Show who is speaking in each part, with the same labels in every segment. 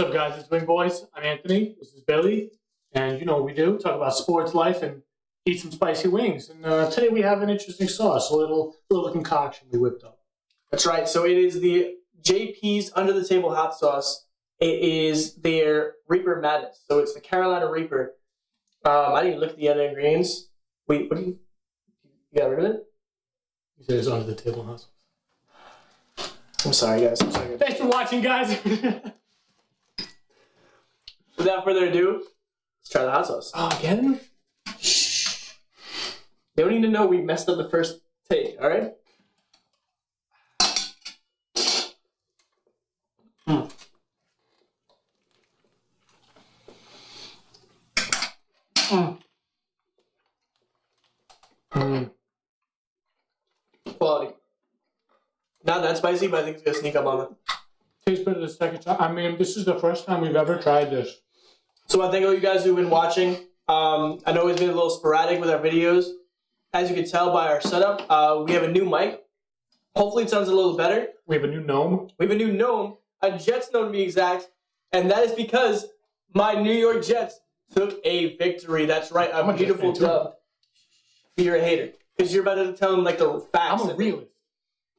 Speaker 1: What's up, guys? It's WingBoys. I'm Anthony. This is Billy. And you know what we do. Talk about sports, life, and eat some spicy wings. And today we have an interesting sauce, a little concoction we whipped up.
Speaker 2: That's right. So it is the JP's Under the Table hot sauce. It is their Reaper Madness. So it's the Carolina Reaper. I didn't even look at the other ingredients. Wait, what do you got rid of it?
Speaker 1: You said it's under the table hot sauce.
Speaker 2: I'm sorry, guys.
Speaker 1: Thanks for watching, guys.
Speaker 2: Without further ado, let's try the hot sauce.
Speaker 1: Oh, again?
Speaker 2: Shh. They don't need to know we messed up the first take, all right? Quality. Not that spicy, but I think it's going to sneak up on it.
Speaker 1: Tastes better the second time. I mean, this is the first time we've ever tried this.
Speaker 2: So I thank all you guys who've been watching. I know it's been a little sporadic with our videos. As you can tell by our setup, we have a new mic. Hopefully it sounds a little better.
Speaker 1: We have a new gnome.
Speaker 2: A Jets gnome to be exact. And that is because my New York Jets took a victory. That's right, a beautiful dub. You're a hater. Because you're about to tell them like the facts.
Speaker 1: I'm a realist.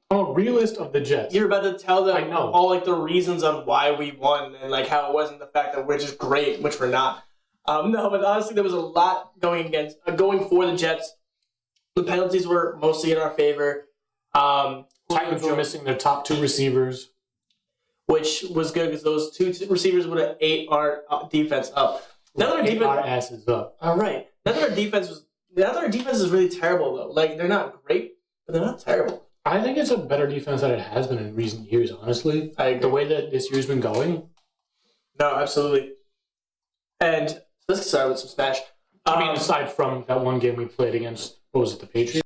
Speaker 1: I'm a realist of the Jets.
Speaker 2: You're about to tell them
Speaker 1: I know.
Speaker 2: all like the reasons on why we won and like how it wasn't the fact that we're just great, which we're not. No, but honestly, there was a lot going for the Jets. The penalties were mostly in our favor.
Speaker 1: Titans were missing their top two receivers,
Speaker 2: which was good because those two receivers would have ate our defense up. Now that
Speaker 1: our asses up.
Speaker 2: All right. Now that our defense is really terrible though. Like they're not great, but they're not terrible.
Speaker 1: I think it's a better defense than it has been in recent years, honestly.
Speaker 2: I agree.
Speaker 1: The way that this year's been going.
Speaker 2: No, absolutely. And let's start with some smash.
Speaker 1: I mean, aside from that one game we played against, what was it, the Patriots?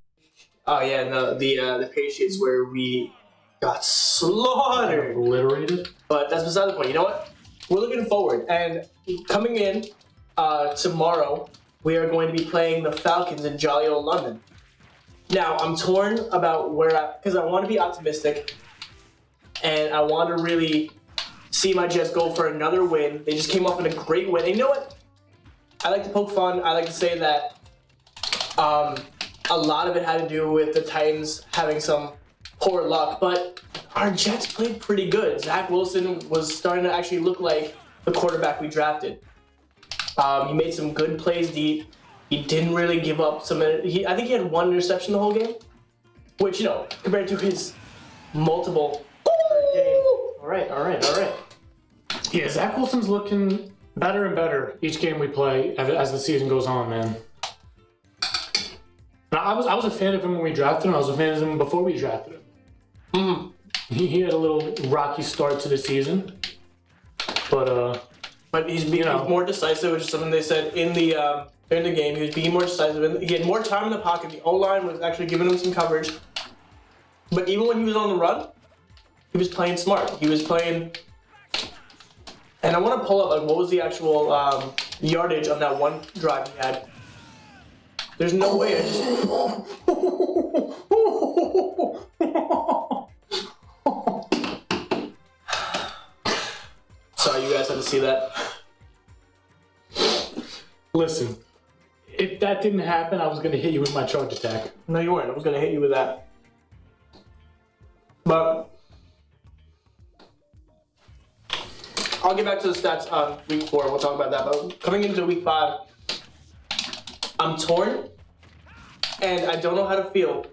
Speaker 2: Oh yeah, no, the Patriots where we got slaughtered,
Speaker 1: obliterated.
Speaker 2: But that's beside the point. You know what? We're looking forward, and coming in tomorrow, we are going to be playing the Falcons in jolly old London. Now, I'm torn about because I want to be optimistic, and I want to really see my Jets go for another win. They just came off in a great win. And you know what? I like to poke fun. I like to say that a lot of it had to do with the Titans having some poor luck, but our Jets played pretty good. Zach Wilson was starting to actually look like the quarterback we drafted. He made some good plays deep. He didn't really give up I think he had one interception the whole game, which, you know, compared to his multiple per game. All right.
Speaker 1: Yeah, Zach Wilson's looking better and better each game we play as the season goes on, man. And I was a fan of him when we drafted him. I was a fan of him before we drafted him.
Speaker 2: Mm-hmm.
Speaker 1: He had a little rocky start to the season, but
Speaker 2: he's more decisive, which is something they said during the game. He was being more decisive. He had more time in the pocket. The O-line was actually giving him some coverage. But even when he was on the run, he was playing smart. He was playing... And I want to pull up what was the actual yardage of that one drive he had. There's no way I just... Sorry, you guys had to see that.
Speaker 1: Listen, if that didn't happen, I was going to hit you with my charge attack.
Speaker 2: No, you weren't. I was going to hit you with that. But I'll get back to the stats on week 4. We'll talk about that. But coming into week 5, I'm torn, and I don't know how to feel,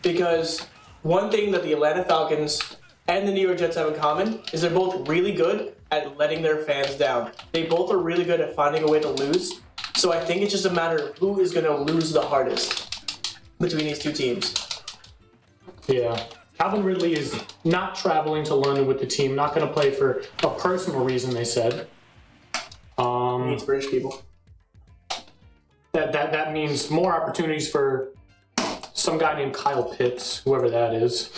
Speaker 2: because one thing that the Atlanta Falcons and the New York Jets have in common is they're both really good at letting their fans down. They both are really good at finding a way to lose. So I think it's just a matter of who is going to lose the hardest between these two teams.
Speaker 1: Yeah. Calvin Ridley is not traveling to London with the team, not going to play for a personal reason, they said.
Speaker 2: He needs British people.
Speaker 1: That means more opportunities for some guy named Kyle Pitts, whoever that is.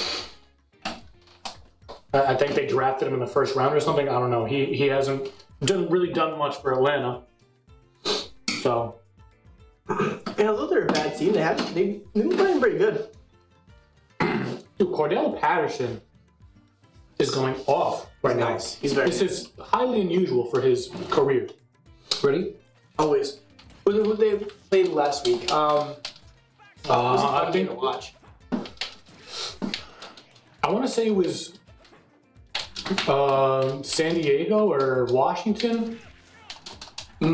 Speaker 1: I think they drafted him in the first round or something. I don't know. He hasn't really done much for Atlanta. So,
Speaker 2: and although they're a bad team, they've been playing pretty good.
Speaker 1: Dude, Cordell Patterson is going off right now.
Speaker 2: Nice. He's very
Speaker 1: This is highly unusual for his career. Ready?
Speaker 2: always. Who they played last week?
Speaker 1: I think
Speaker 2: to watch.
Speaker 1: I want to say it was San Diego or Washington.
Speaker 2: I'll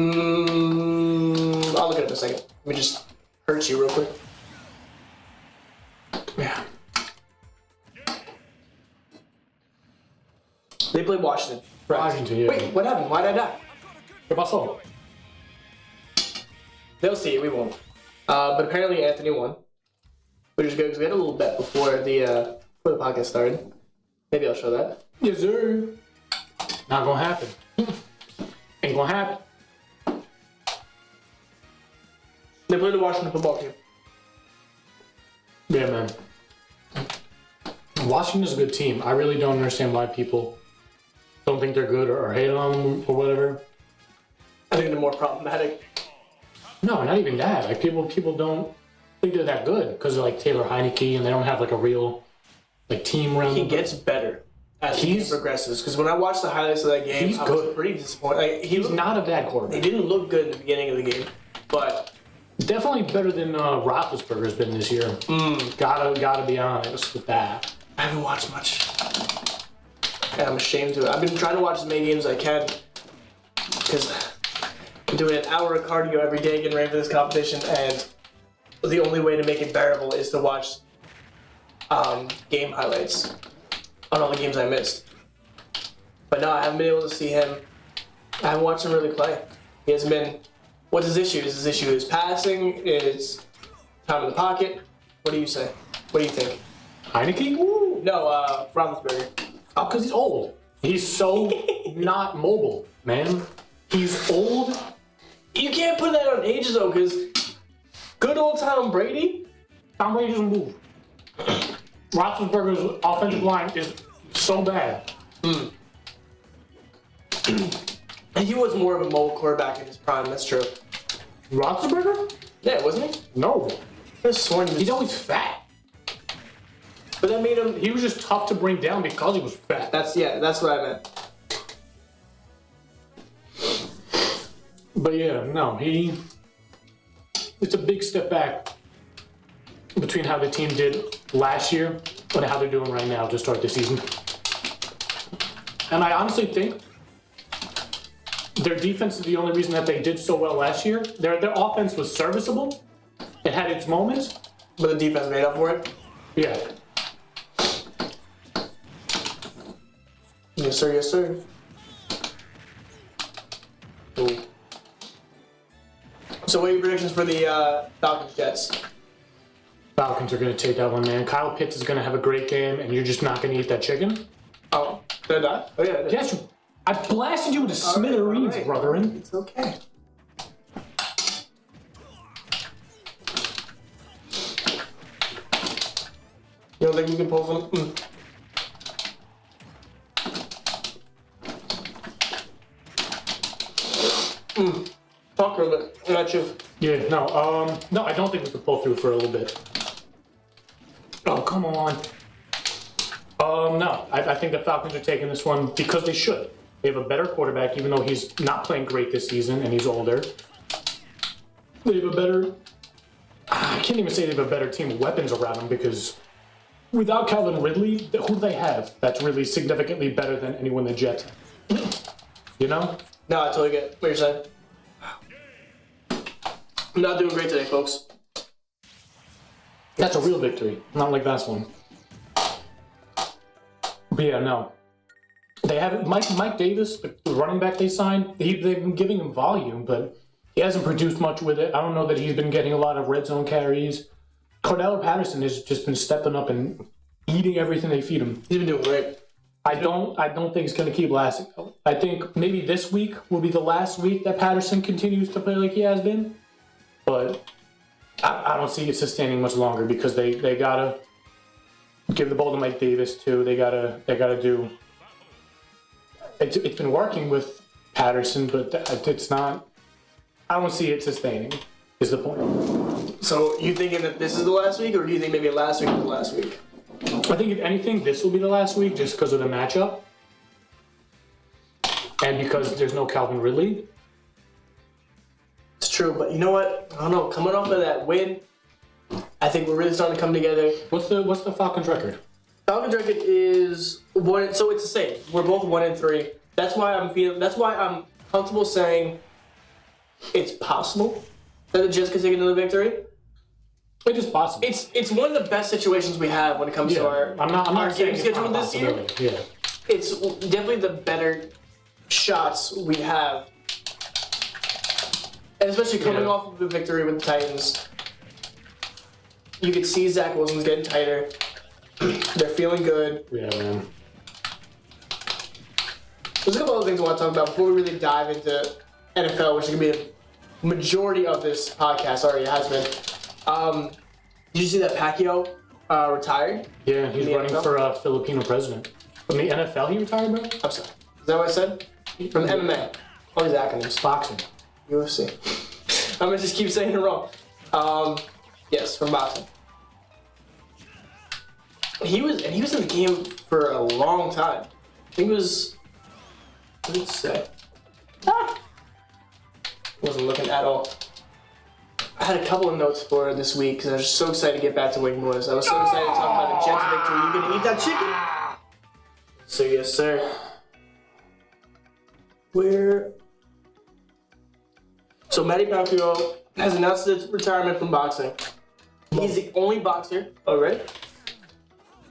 Speaker 2: look at it in a second. Let me just hurt you real quick.
Speaker 1: Yeah.
Speaker 2: They played Washington.
Speaker 1: Washington, yeah.
Speaker 2: Wait, what happened? Why did I die?
Speaker 1: ¿Qué pasó?
Speaker 2: They'll see it. We won't. But apparently Anthony won, which is good because we had a little bet before the podcast started. Maybe I'll show that.
Speaker 1: Yes, sir. Not gonna happen. Ain't gonna happen.
Speaker 2: They played the Washington football team.
Speaker 1: Yeah, man. Washington's a good team. I really don't understand why people don't think they're good or hate on them or whatever.
Speaker 2: I think they're more problematic.
Speaker 1: No, not even that. Like people don't think they're that good because they're like Taylor Heineke and they don't have like a real like team around
Speaker 2: He
Speaker 1: them.
Speaker 2: gets better as he progresses. Because when I watched the highlights of that game, I was pretty disappointed. Like,
Speaker 1: He's not a bad quarterback.
Speaker 2: He didn't look good in the beginning of the game, but
Speaker 1: Definitely better than Roethlisberger's been this year. Gotta be honest with that.
Speaker 2: I haven't watched much. And I'm ashamed to it. I've been trying to watch as many games as I can because I'm doing an hour of cardio every day getting ready for this competition, and the only way to make it bearable is to watch game highlights on all the games I missed. But no, I haven't been able to see him. I haven't watched him really play. He hasn't been. What's his issue? Is his issue his passing? Is time in the pocket? What do you say? What do you think?
Speaker 1: Heineke?
Speaker 2: No, Roethlisberger.
Speaker 1: Oh, because he's old. He's so not mobile, man. He's old.
Speaker 2: You can't put that on ages though, because good old Tom Brady.
Speaker 1: Tom Brady doesn't move. Roethlisberger's offensive line is so bad.
Speaker 2: And he was more of a mobile quarterback in his prime. That's true.
Speaker 1: Roethlisberger?
Speaker 2: Yeah, wasn't he?
Speaker 1: No.
Speaker 2: I sworn he was.
Speaker 1: He's always fat.
Speaker 2: But that made him.
Speaker 1: He was just tough to bring down because he was fat.
Speaker 2: That's what I meant.
Speaker 1: But yeah, no, it's a big step back between how the team did last year and how they're doing right now to start the season. And I honestly think their defense is the only reason that they did so well last year. Their offense was serviceable. It had its moments.
Speaker 2: But the defense made up for it?
Speaker 1: Yeah.
Speaker 2: Yes, sir, yes, sir. Ooh. So what are your predictions for the Falcons Jets?
Speaker 1: Falcons are going to take that one, man. Kyle Pitts is going to have a great game, and you're just not going to eat that chicken.
Speaker 2: Oh, did I die? Oh, yeah.
Speaker 1: Yes, I blasted you with a smithereens,
Speaker 2: right.
Speaker 1: brotherin.
Speaker 2: It's okay. You don't think we can pull some? Talk for a bit. I got you.
Speaker 1: Yeah, no, I don't think we could pull through for a little bit. Oh, come on. No, I think the Falcons are taking this one because they should. They have a better quarterback, even though he's not playing great this season and he's older. They have a better... I can't even say they have a better team of weapons around them because without Calvin Ridley, who do they have that's really significantly better than anyone the Jets have? You know?
Speaker 2: No, I totally get what you're saying. I'm not doing great today, folks.
Speaker 1: That's a real victory, not like last one. But yeah, no. They haven't. Mike Davis, the running back they signed, they've been giving him volume, but he hasn't produced much with it. I don't know that he's been getting a lot of red zone carries. Cordell Patterson has just been stepping up and eating everything they feed him.
Speaker 2: He's been doing great.
Speaker 1: I don't think it's going to keep lasting. I think maybe this week will be the last week that Patterson continues to play like he has been. But I don't see it sustaining much longer because they gotta give the ball to Mike Davis too. They gotta do. It's been working with Patterson, but it's not. I don't see it sustaining. Is the point?
Speaker 2: So you thinking that this is the last week, or do you think maybe last week was the last week?
Speaker 1: I think if anything, this will be the last week just because of the matchup. And because there's no Calvin Ridley.
Speaker 2: It's true, but you know what? I don't know. Coming off of that win, I think we're really starting to come together.
Speaker 1: What's the Falcons record?
Speaker 2: Falcons record is 1, so it's the same. We're both 1-3. That's why I'm comfortable saying it's possible that the Jets could take another victory.
Speaker 1: It's just possible.
Speaker 2: It's one of the best situations we have when it comes to our
Speaker 1: I'm not
Speaker 2: game
Speaker 1: saying
Speaker 2: schedule this year.
Speaker 1: Yeah.
Speaker 2: It's definitely the better shots we have. And especially coming off of the victory with the Titans. You could see Zach Wilson's getting tighter. They're feeling good.
Speaker 1: Yeah, man.
Speaker 2: There's a couple other things I want to talk about before we really dive into NFL, which is going to be the majority of this podcast. Already has been. Did you see that Pacquiao retired?
Speaker 1: Yeah, he's running
Speaker 2: NFL?
Speaker 1: for Filipino president. From the NFL, he retired, bro?
Speaker 2: I'm sorry. Is that what I said? From MMA. All these acronyms.
Speaker 1: Boxing.
Speaker 2: UFC. I'm going to just keep saying it wrong. Yes, from boxing. He was in the game for a long time. I think it was... What did it say? Wasn't looking at all. I had a couple of notes for this week because I was so excited to get back to WingBoys. I was so excited to talk about the Jets victory. You gonna eat that chicken? So yes, sir. So Manny Pacquiao has announced his retirement from boxing. He's the only boxer. Oh, right?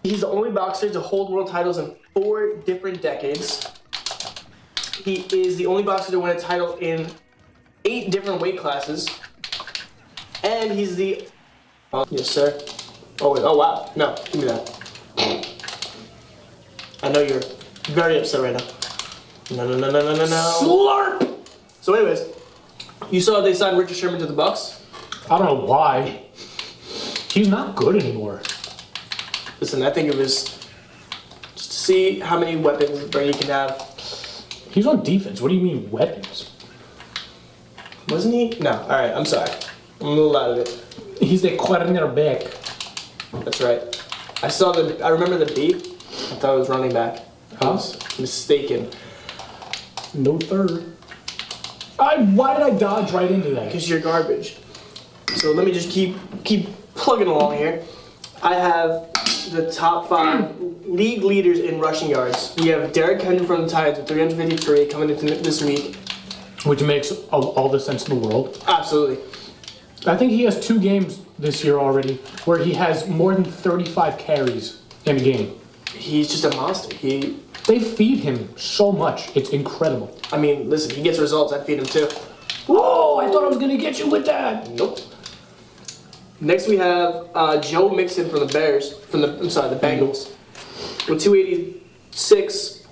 Speaker 2: He's the only boxer to hold world titles in 4 different decades. He is the only boxer to win a title in 8 different weight classes. And he's the... yes, sir. Oh, wait. Oh, wow. No, give me that. I know you're very upset right now. No.
Speaker 1: Slurp!
Speaker 2: So anyways, you saw they signed Richard Sherman to the Bucks.
Speaker 1: I don't know why. He's not good anymore.
Speaker 2: Listen, I think it was just to see how many weapons Brady can have.
Speaker 1: He's on defense. What do you mean weapons?
Speaker 2: Wasn't he? No. All right. I'm sorry. I'm a little out of it.
Speaker 1: He's the quarterback.
Speaker 2: That's right. I remember the B. I thought it was running back. I was mistaken.
Speaker 1: No third. Why did I dodge right into that?
Speaker 2: Because you're garbage. So let me just keep plugging along here. I have the top 5 league leaders in rushing yards. We have Derrick Henry from the Titans with 353 coming into this week.
Speaker 1: Which makes all the sense in the world.
Speaker 2: Absolutely.
Speaker 1: I think he has 2 games this year already where he has more than 35 carries in a game.
Speaker 2: He's just a monster.
Speaker 1: They feed him so much. It's incredible.
Speaker 2: I mean, listen, he gets results. I feed him too.
Speaker 1: Whoa, I thought I was going to get you with that.
Speaker 2: Nope. Next we have Joe Mixon from the the Bengals with 286.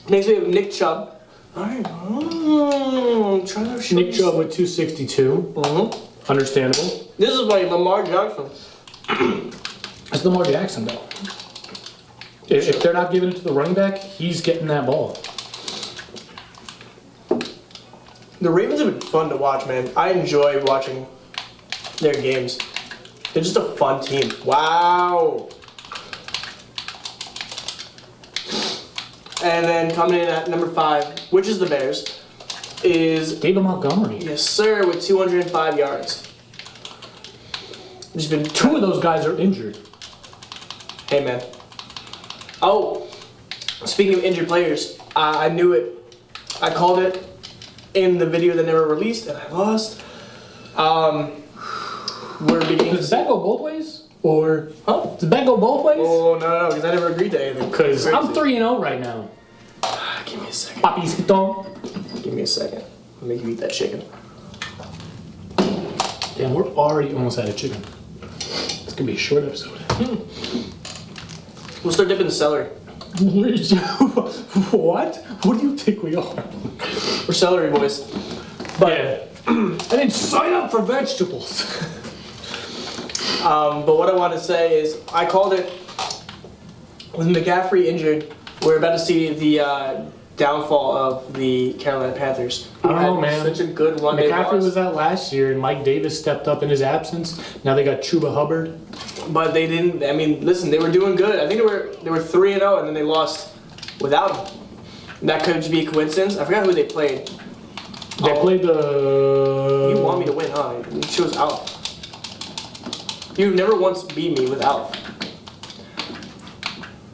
Speaker 2: Next we have Nick Chubb. Alright. I'm trying to
Speaker 1: Nick Chubb with 262.
Speaker 2: Mm-hmm.
Speaker 1: Understandable.
Speaker 2: This is like Lamar Jackson.
Speaker 1: It's Lamar Jackson, though. If they're not giving it to the running back, he's getting that ball.
Speaker 2: The Ravens have been fun to watch, man. I enjoy watching their games. They're just a fun team. Wow. And then coming in at number 5, which is the Bears, is
Speaker 1: David Montgomery.
Speaker 2: yes, sir, with 205 yards. There's been
Speaker 1: 2 of those guys are injured.
Speaker 2: Hey, man. Oh, speaking of injured players, I knew it. I called it in the video that never released, and I lost. We're beginning.
Speaker 1: Does that go both ways? Or
Speaker 2: Huh?
Speaker 1: does that go both ways?
Speaker 2: Oh, no, because I never agreed to anything.
Speaker 1: Because I'm
Speaker 2: Crazy.
Speaker 1: 3-0 right now.
Speaker 2: Give me a second.
Speaker 1: Papicito.
Speaker 2: Give me a second. Let me eat that chicken.
Speaker 1: Damn, we're already almost out of chicken. It's going to be a short episode.
Speaker 2: We'll start dipping the celery.
Speaker 1: What? What do you think we are?
Speaker 2: We're celery boys.
Speaker 1: But I didn't sign up for vegetables.
Speaker 2: But what I want to say is, I called it, with McCaffrey injured, we're about to see the downfall of the Carolina Panthers.
Speaker 1: I don't know, man.
Speaker 2: Such a good one.
Speaker 1: McCaffrey was out last year, and Mike Davis stepped up in his absence. Now they got Chuba Hubbard.
Speaker 2: But they didn't. I mean, listen, they were doing good. I think they were 3-0, and then they lost without him. That could just be a coincidence. I forgot who they played.
Speaker 1: They played the.
Speaker 2: You want me to win, huh? You chose Alf. You never once beat me with Alf.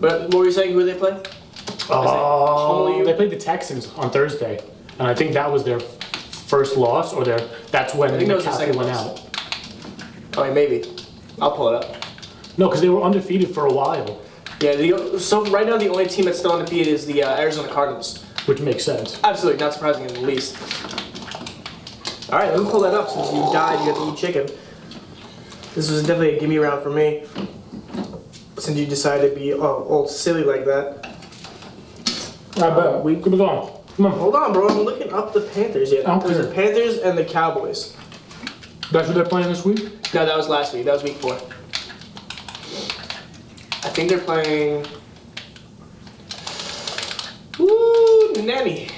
Speaker 2: But what were you saying? Who they play?
Speaker 1: They played the Texans on Thursday, and I think that was their first loss, or that's when McCaffrey went out.
Speaker 2: Oh, yeah, maybe. I'll pull it up.
Speaker 1: No, because they were undefeated for a while.
Speaker 2: Yeah, so right now the only team that's still undefeated is the Arizona Cardinals.
Speaker 1: Which makes sense.
Speaker 2: Absolutely, not surprising in the least. All right, let me pull that up. Since you died, you have to eat chicken. This was definitely a gimme round for me. Since you decided to be all silly like that.
Speaker 1: I bet. We keep it going. Come on.
Speaker 2: Hold on, bro. I'm looking up the Panthers yet. There's the Panthers and the Cowboys.
Speaker 1: That's what they're playing this week?
Speaker 2: No, that was last week. That was week 4. I think they're playing. Ooh, nanny.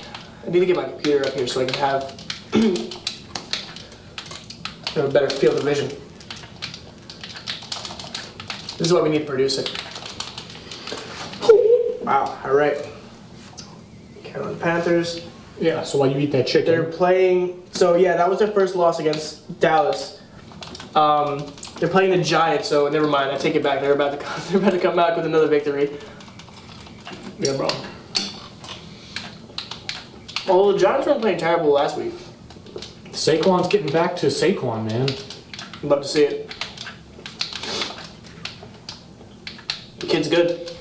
Speaker 2: I need to get my computer up here so I can have a better field of vision. This is why we need producing. Wow. All right. Carolina Panthers.
Speaker 1: Yeah, so while you eat that chicken.
Speaker 2: They're playing. So yeah, that was their first loss against Dallas. They're playing the Giants, so never mind. I take it back. They're about to come back with another victory.
Speaker 1: Yeah, bro.
Speaker 2: Well, the Giants weren't playing terrible last week.
Speaker 1: Saquon's getting back to Saquon, man.
Speaker 2: Love to see it. The kid's good.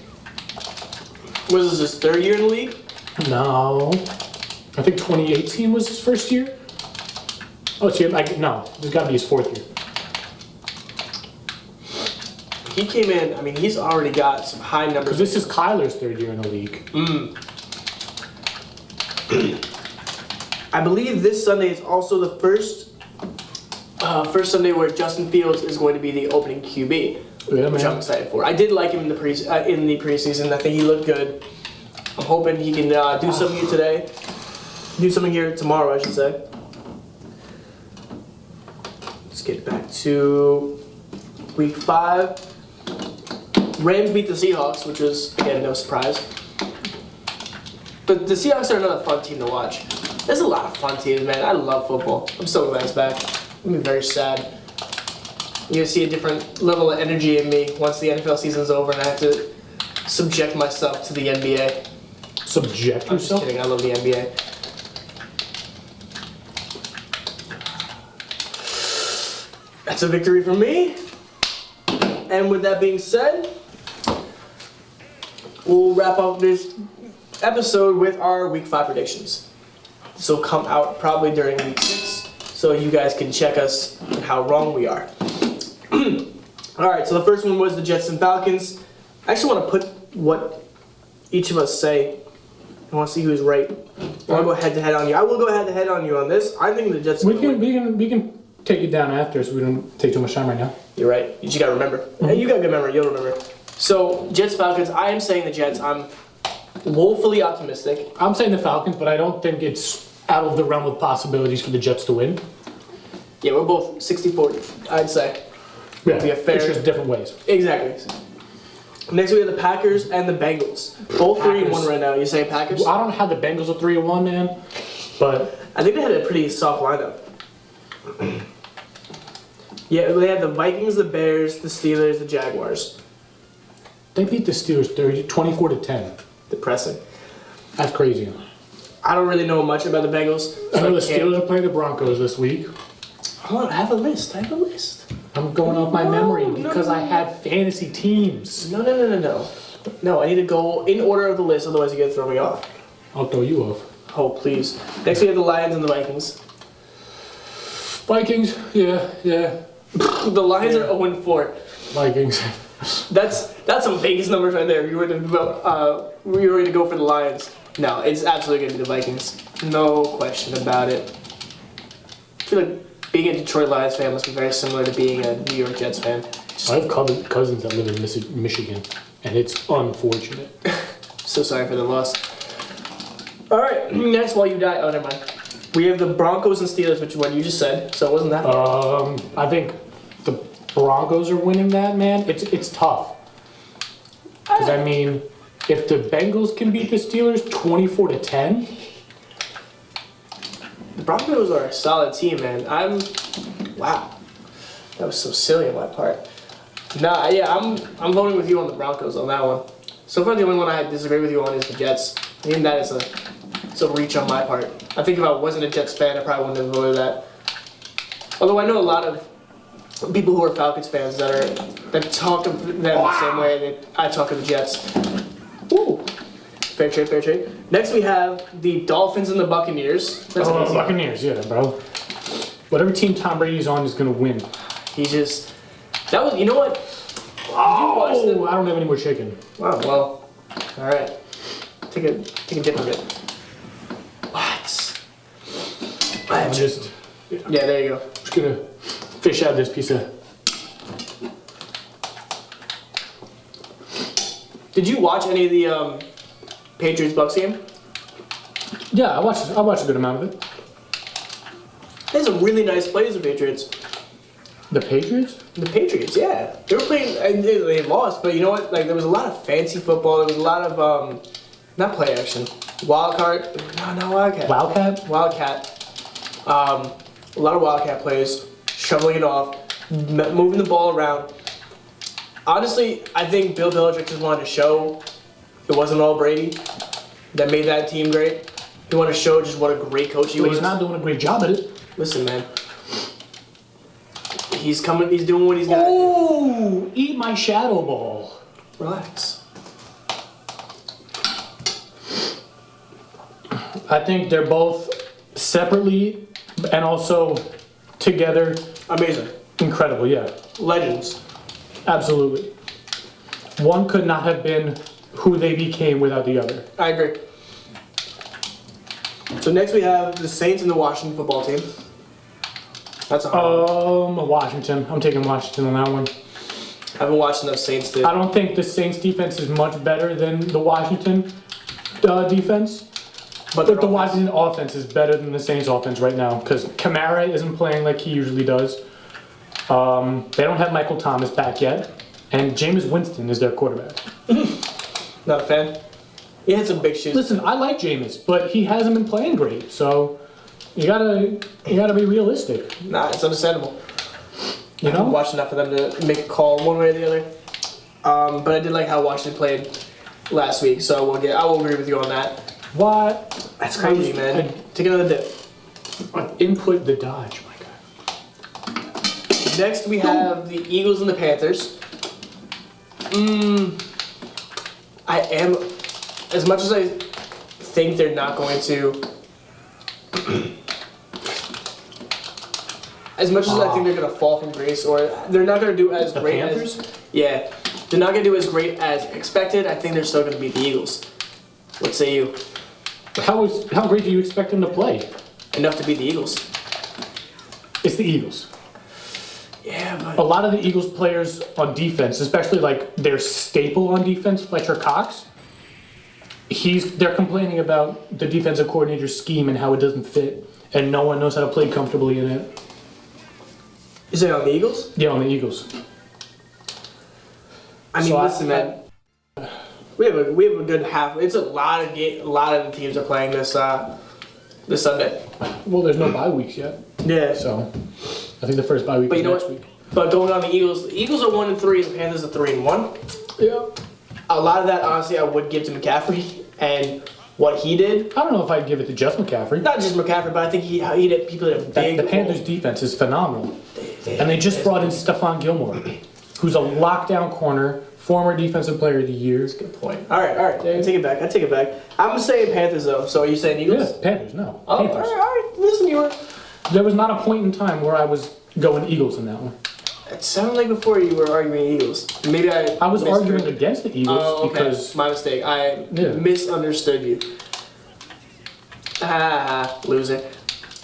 Speaker 2: Was this his 3rd year in the league?
Speaker 1: No. I think 2018 was his first year. Oh, it's no. It's got to be his 4th year.
Speaker 2: He came in, I mean, he's already got some high numbers.
Speaker 1: Because this is Kyler's 3rd year in the league.
Speaker 2: I believe this Sunday is also the first Sunday where Justin Fields is going to be the opening QB, which I'm excited for. I did like him in the preseason. I think he looked good. I'm hoping he can do something here today. Do something here tomorrow, I should say. Let's get back to week 5. Rams beat the Seahawks, which was, again, no surprise. But the Seahawks are another fun team to watch. There's a lot of fun teams, man. I love football. I'm so glad it's back. I'm very sad. You're going to see a different level of energy in me once the NFL season's over and I have to subject myself to the NBA.
Speaker 1: Subject
Speaker 2: I'm
Speaker 1: yourself?
Speaker 2: just kidding. I love the NBA. That's a victory for me. And with that being said, we'll wrap up this episode with our week 5 predictions. This will come out probably during week 6, so you guys can check us on how wrong we are. Alright, so the first one was the Jets and Falcons. I actually want to put what each of us say. I want to see who's right. I want to go head to head on you. I will go head to head on you on this. I think the Jets.
Speaker 1: We can take it down after, so we don't take too much time right now.
Speaker 2: You're right. You just gotta remember. Hey, you got good memory. You'll remember. So Jets Falcons. I am saying the Jets. I'm woefully optimistic.
Speaker 1: I'm saying the Falcons, but I don't think it's out of the realm of possibilities for the Jets to win.
Speaker 2: Yeah, we're both 60-40, I'd say.
Speaker 1: Yeah,
Speaker 2: be a fair.
Speaker 1: it's just different ways.
Speaker 2: Exactly. Next we have the Packers and the Bengals. Both 3-1 right now. You saying Packers?
Speaker 1: Well, I don't have the Bengals at 3-1, man, but
Speaker 2: I think they had a pretty soft lineup. Yeah, they had the Vikings, the Bears, the Steelers, the Jaguars.
Speaker 1: they beat the Steelers 24-10.
Speaker 2: Depressing.
Speaker 1: That's crazy.
Speaker 2: I don't really know much about the Bengals.
Speaker 1: I know the Steelers are playing the Broncos this week.
Speaker 2: Hold on, I have a list.
Speaker 1: I'm going off my memory because I have fantasy teams.
Speaker 2: No. No, I need to go in order of the list, otherwise you're going to throw me off.
Speaker 1: I'll throw you off.
Speaker 2: Oh, please. Next we have the Lions and the Vikings.
Speaker 1: Vikings, yeah.
Speaker 2: The Lions are 0-4.
Speaker 1: Vikings.
Speaker 2: That's some Vegas numbers right there. You were ready to go for the Lions. No, it's absolutely going to be the Vikings. No question about it. I feel like being a Detroit Lions fan must be very similar to being a New York Jets fan.
Speaker 1: I have cousins that live in Michigan, and it's unfortunate.
Speaker 2: So sorry for the loss. All right, next while you die. Oh, never mind. We have the Broncos and Steelers, which is what you just said, so it wasn't that bad.
Speaker 1: I think the Broncos are winning that, man, it's tough. Because, I mean, if the Bengals can beat the Steelers 24-10...
Speaker 2: The Broncos are a solid team, man. Wow. That was so silly on my part. Nah, yeah, I'm voting with you on the Broncos on that one. So far, the only one I disagree with you on is the Jets. Even that is a reach on my part. I think if I wasn't a Jets fan, I probably wouldn't have voted that. Although I know a lot of people who are Falcons fans that talk of them the same way that I talk of the Jets. Ooh. Fair trade, fair trade. Next we have the Dolphins and the Buccaneers. That's easy.
Speaker 1: Buccaneers, yeah, bro. Whatever team Tom Brady's on is going to win.
Speaker 2: That was, you know what?
Speaker 1: Oh, I don't have any more chicken.
Speaker 2: Wow, well, all right. Take a dip of it. What?
Speaker 1: I'm just...
Speaker 2: Yeah, there you go.
Speaker 1: Just going to fish out this piece of...
Speaker 2: Did you watch any of the Patriots-Bucks game?
Speaker 1: Yeah, I watched a good amount of it.
Speaker 2: There's some really nice plays, the Patriots.
Speaker 1: The Patriots?
Speaker 2: The Patriots, yeah. They were playing, and they lost, but you know what? Like, there was a lot of fancy football. There was a lot of, not play action. Wildcat.
Speaker 1: Wildcat?
Speaker 2: Wildcat. A lot of Wildcat plays. Shoveling it off. Moving the ball around. Honestly, I think Bill Belichick just wanted to show it wasn't all Brady that made that team great. He wanted to show just what a great coach he was.
Speaker 1: He's not doing a great job at it.
Speaker 2: Listen, man. He's doing what he's got.
Speaker 1: Oh, eat my shadow ball.
Speaker 2: Relax.
Speaker 1: I think they're both separately and also together
Speaker 2: Amazing.
Speaker 1: incredible, yeah.
Speaker 2: Legends.
Speaker 1: Absolutely. One could not have been who they became without the other.
Speaker 2: I agree. So next we have the Saints and the Washington football team. That's a hard one.
Speaker 1: Washington. I'm taking Washington on that one.
Speaker 2: I haven't watched enough Saints to...
Speaker 1: I don't think the Saints defense is much better than the Washington defense. But the Washington offense is better than the Saints offense right now because Kamara isn't playing like he usually does. They don't have Michael Thomas back yet. And Jameis Winston is their quarterback.
Speaker 2: Not a fan. He had some big shoes.
Speaker 1: Listen, I like Jameis, but he hasn't been playing great. So you gotta be realistic.
Speaker 2: Nah, it's understandable.
Speaker 1: You
Speaker 2: I haven't
Speaker 1: know?
Speaker 2: watched enough of them to make a call one way or the other. But I did like how Washington played last week, so I will agree with you on that.
Speaker 1: What?
Speaker 2: That's crazy, man. Take another dip.
Speaker 1: Input the dodge, my guy.
Speaker 2: Next we have the Eagles and the Panthers. I am, as much as I think they're not going to, as much as I think they're going to fall from grace, or they're not going to do as
Speaker 1: The
Speaker 2: great
Speaker 1: Panthers?
Speaker 2: as, yeah, they're not going to do as great as expected. I think they're still going to beat the Eagles. What say you?
Speaker 1: How great do you expect them to play?
Speaker 2: Enough to beat the Eagles.
Speaker 1: It's the Eagles.
Speaker 2: Yeah,
Speaker 1: A
Speaker 2: but
Speaker 1: lot of the Eagles players on defense, especially like their staple on defense, Fletcher Cox, they're complaining about the defensive coordinator's scheme and how it doesn't fit, and no one knows how to play comfortably in it.
Speaker 2: is it on the Eagles?
Speaker 1: Yeah, on the Eagles.
Speaker 2: I mean,
Speaker 1: So
Speaker 2: listen, man. We have a good half. It's a lot of the teams are playing this Sunday.
Speaker 1: Well, there's no bye weeks yet,
Speaker 2: Yeah.
Speaker 1: so I think the first bye week
Speaker 2: But
Speaker 1: is
Speaker 2: you know
Speaker 1: next
Speaker 2: what?
Speaker 1: week.
Speaker 2: But going on the Eagles are 1-3, and the Panthers are 3-1.
Speaker 1: Yeah.
Speaker 2: A lot of that, honestly, I would give to McCaffrey and what he did.
Speaker 1: I don't know if I'd give it to just McCaffrey.
Speaker 2: Not just McCaffrey, but I think he did people that are big.
Speaker 1: The Panthers' defense is phenomenal. And they just brought in Stephon Gilmore, who's a lockdown corner, former defensive player of the year.
Speaker 2: Good point. All right. I take it back. I'm saying Panthers though. So are you saying Eagles?
Speaker 1: Yeah, Panthers, no.
Speaker 2: Oh, all
Speaker 1: Panthers.
Speaker 2: right. Listen, you were.
Speaker 1: There was not a point in time where I was going Eagles in that one.
Speaker 2: It sounded like before you were arguing Eagles. Maybe
Speaker 1: I was arguing against the Eagles
Speaker 2: Oh, okay.
Speaker 1: because
Speaker 2: My mistake. I misunderstood you. Loser.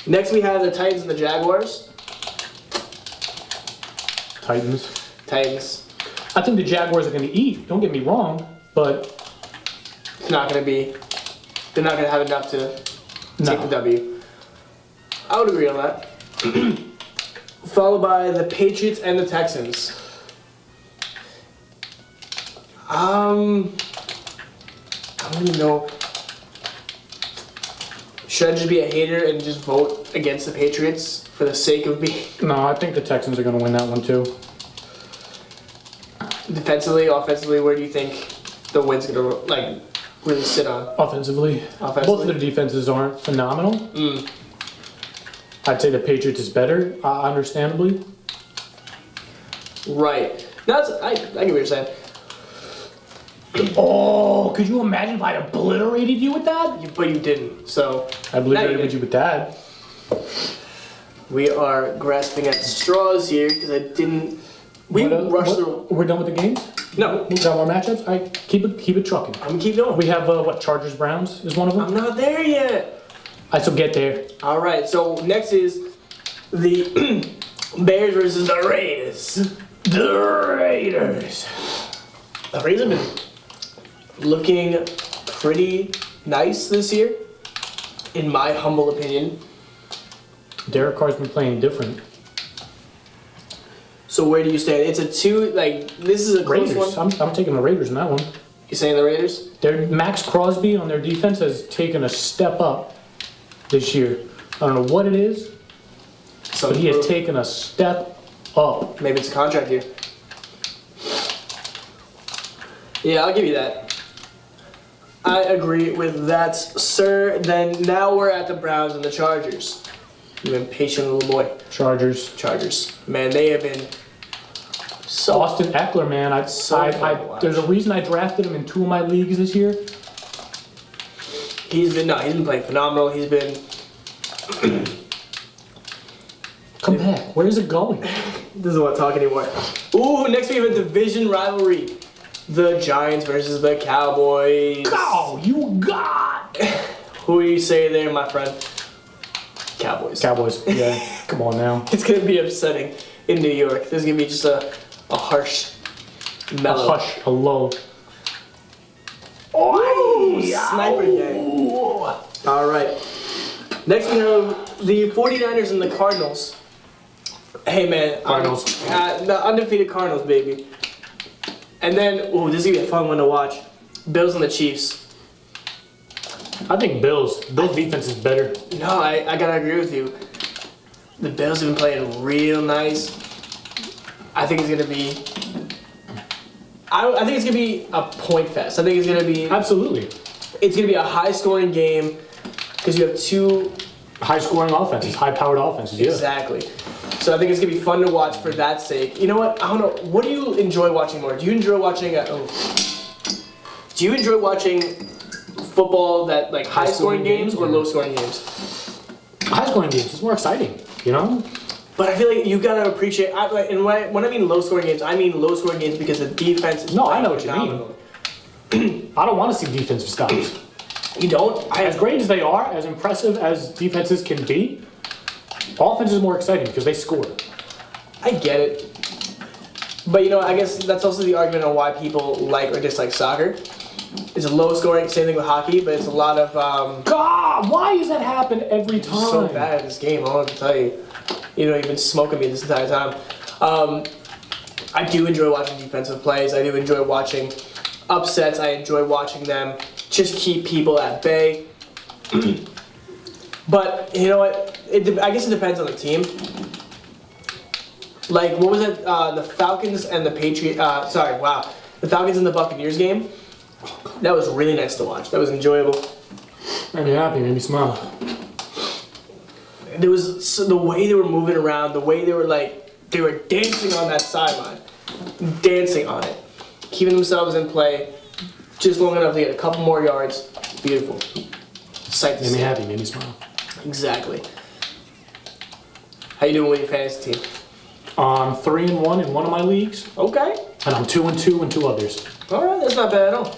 Speaker 2: Next we have the Titans and the Jaguars. Titans.
Speaker 1: I think the Jaguars are going to eat. Don't get me wrong, but
Speaker 2: It's not going to be. They're not going to have enough to take the W. I would agree on that. followed by the Patriots and the Texans. I don't even know. Should I just be a hater and just vote against the Patriots for the sake of being
Speaker 1: No, I think the Texans are going to win that one too.
Speaker 2: defensively, offensively? Where do you think the win's gonna really sit on?
Speaker 1: Offensively. Both of their defenses aren't phenomenal. I'd say the Patriots is better, understandably.
Speaker 2: Right. I get what you're saying.
Speaker 1: Oh, could you imagine if I obliterated you with that?
Speaker 2: But you didn't. So
Speaker 1: I obliterated you with that.
Speaker 2: we are grasping at straws here because I didn't. We rushed through.
Speaker 1: We're done with the games?
Speaker 2: No.
Speaker 1: We got more matchups? I keep it trucking.
Speaker 2: I'm gonna keep going.
Speaker 1: We have Chargers Browns is one of them.
Speaker 2: I'm not there yet.
Speaker 1: I still get there.
Speaker 2: All right. So next is the Bears versus the Raiders.
Speaker 1: The Raiders.
Speaker 2: The Raiders have been looking pretty nice this year, in my humble opinion.
Speaker 1: Derek Carr's been playing different.
Speaker 2: So where do you stand? It's a two. This is a close
Speaker 1: Raiders.
Speaker 2: one.
Speaker 1: I'm taking the Raiders in that one.
Speaker 2: You saying the Raiders?
Speaker 1: Max Crosby on their defense has taken a step up this year. I don't know what it is, but he has taken a step up.
Speaker 2: Maybe it's a contract year. Yeah, I'll give you that. I agree with that, sir. Then now we're at the Browns and the Chargers. You impatient little boy.
Speaker 1: Chargers.
Speaker 2: Man, they have been so.
Speaker 1: Austin Eckler, man. There's a reason I drafted him in 2 of my leagues this year.
Speaker 2: He's been playing phenomenal. He's been.
Speaker 1: Come back. Where is it going?
Speaker 2: This is what I'm talking anymore. Ooh, next we have a division rivalry. The Giants versus the Cowboys.
Speaker 1: Oh, you got.
Speaker 2: Who do you say there, my friend? Cowboys.
Speaker 1: Yeah. Come on now.
Speaker 2: It's gonna be upsetting in New York. There's gonna be just a harsh mellow.
Speaker 1: A low.
Speaker 2: Oh, sniper game. All right. Next we have the 49ers and the Cardinals. Hey man,
Speaker 1: Cardinals.
Speaker 2: The undefeated Cardinals, baby. And then, this is gonna be a fun one to watch. Bills and the Chiefs.
Speaker 1: I think Bills. Bills defense is better.
Speaker 2: No, I gotta agree with you. The Bills have been playing real nice. I think it's gonna be. I think it's gonna be a point fest. I think it's gonna be.
Speaker 1: Absolutely.
Speaker 2: It's gonna be a high-scoring game because you have two
Speaker 1: high-scoring offenses, high-powered offenses. Yeah.
Speaker 2: Exactly. So I think it's gonna be fun to watch for that sake. You know what? I don't know. What do you enjoy watching more? Do you enjoy watching? Do you enjoy watching football that high-scoring games or low-scoring games?
Speaker 1: High-scoring games. It's more exciting. You know.
Speaker 2: But I feel like you gotta appreciate. And when I mean low-scoring games, I mean low-scoring games because the defense is.
Speaker 1: No, I know what you mean. I don't want to see defensive stops.
Speaker 2: You don't?
Speaker 1: As great as they are, as impressive as defenses can be, offense is more exciting because they score.
Speaker 2: I get it. But I guess that's also the argument on why people like or dislike soccer. It's a low scoring, same thing with hockey, but it's a lot of
Speaker 1: God, why does that happen every time?
Speaker 2: So bad at this game, I don't know what to tell you. You've been smoking me this entire time. I do enjoy watching defensive plays. I do enjoy watching upsets. I enjoy watching them just keep people at bay. But you know what? I guess it depends on the team. What was it? The Falcons and the Patriots. The Falcons and the Buccaneers game. That was really nice to watch. That was enjoyable.
Speaker 1: Made me happy. Made me smile.
Speaker 2: There was the way they were moving around, the way they were they were dancing on that sideline, dancing on it, keeping themselves in play, just long enough to get a couple more yards. Beautiful. Sight to see.
Speaker 1: Made me happy. Made me smile.
Speaker 2: Exactly. How you doing with your fantasy team?
Speaker 1: I'm 3-1 in one of my leagues.
Speaker 2: Okay.
Speaker 1: And I'm 2-2 in 2 others.
Speaker 2: All right, that's not bad at all.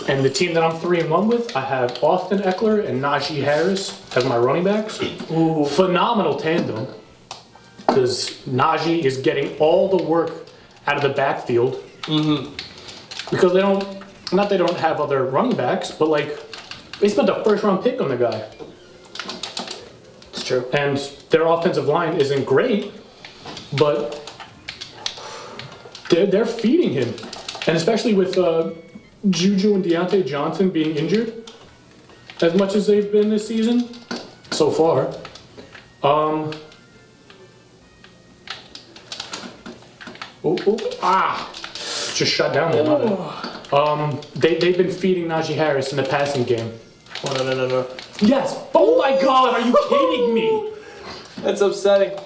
Speaker 1: And the team that I'm 3-1 with, I have Austin Eckler and Najee Harris as my running backs.
Speaker 2: Ooh.
Speaker 1: Phenomenal tandem. Because Najee is getting all the work out of the backfield.
Speaker 2: Mm-hmm.
Speaker 1: Because they don't have other running backs, but they spent a first-round pick on the guy.
Speaker 2: True.
Speaker 1: And their offensive line isn't great, but they're feeding him. And especially with Juju and Deontay Johnson being injured, as much as they've been this season so far. Just shut down the line. They've been feeding Najee Harris in the passing game.
Speaker 2: Oh, no.
Speaker 1: Yes. Oh my God, are you kidding me?
Speaker 2: That's upsetting.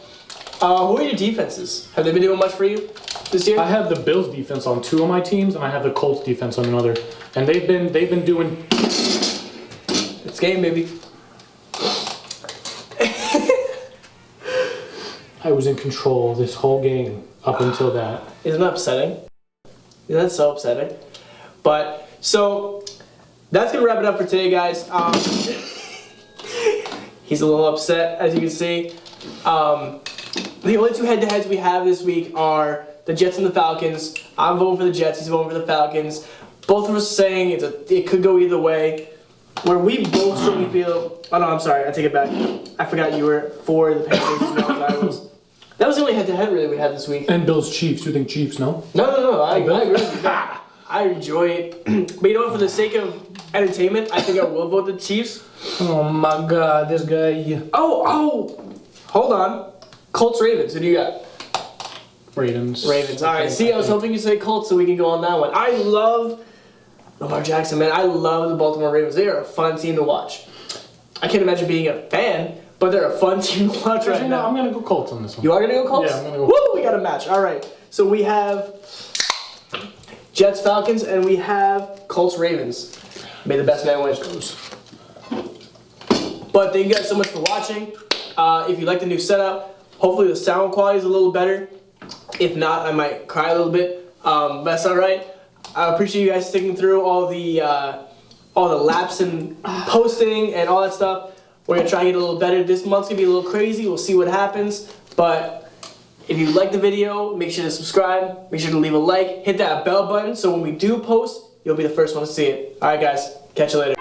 Speaker 2: Who are your defenses? Have they been doing much for you this year?
Speaker 1: I have the Bills defense on 2 of my teams, and I have the Colts defense on another. And they've been doing.
Speaker 2: It's game, baby.
Speaker 1: I was in control this whole game up until that.
Speaker 2: Isn't that upsetting? Isn't that so upsetting? But, so, that's going to wrap it up for today, guys. He's a little upset, as you can see. The only 2 head-to-heads we have this week are the Jets and the Falcons. I'm voting for the Jets, he's voting for the Falcons. Both of us saying it could go either way. Where we both strongly feel... Oh, no, I'm sorry, I take it back. I forgot you were for the Panthers as well as I was. That was the only head-to-head really we had this week.
Speaker 1: And Bills Chiefs. You think Chiefs? No.
Speaker 2: No. I agree with you. I enjoy it. But you know what? For the sake of entertainment, I think I will vote the Chiefs.
Speaker 1: Oh my God, this guy.
Speaker 2: Oh. Hold on. Colts Ravens. Who do you got?
Speaker 1: Ravens.
Speaker 2: All right. See, I was hoping you'd say Colts so we can go on that one. I love Lamar Jackson, man. I love the Baltimore Ravens. They are a fun team to watch. I can't imagine being a fan, but they're a fun team to watch right now.
Speaker 1: I'm going to go Colts on this one.
Speaker 2: You are going to go Colts?
Speaker 1: Yeah, I'm going to go.
Speaker 2: Woo, we got a match. All right. So we have Jets Falcons and we have Colts Ravens. May the best man win. But thank you guys so much for watching. If you like the new setup, hopefully the sound quality is a little better. If not, I might cry a little bit. But that's all right. I appreciate you guys sticking through all the laps and posting and all that stuff. We're gonna try and get a little better. This month's gonna be a little crazy. We'll see what happens. But if you like the video, make sure to subscribe. Make sure to leave a like. Hit that bell button so when we do post, you'll be the first one to see it. All right, guys. Catch you later.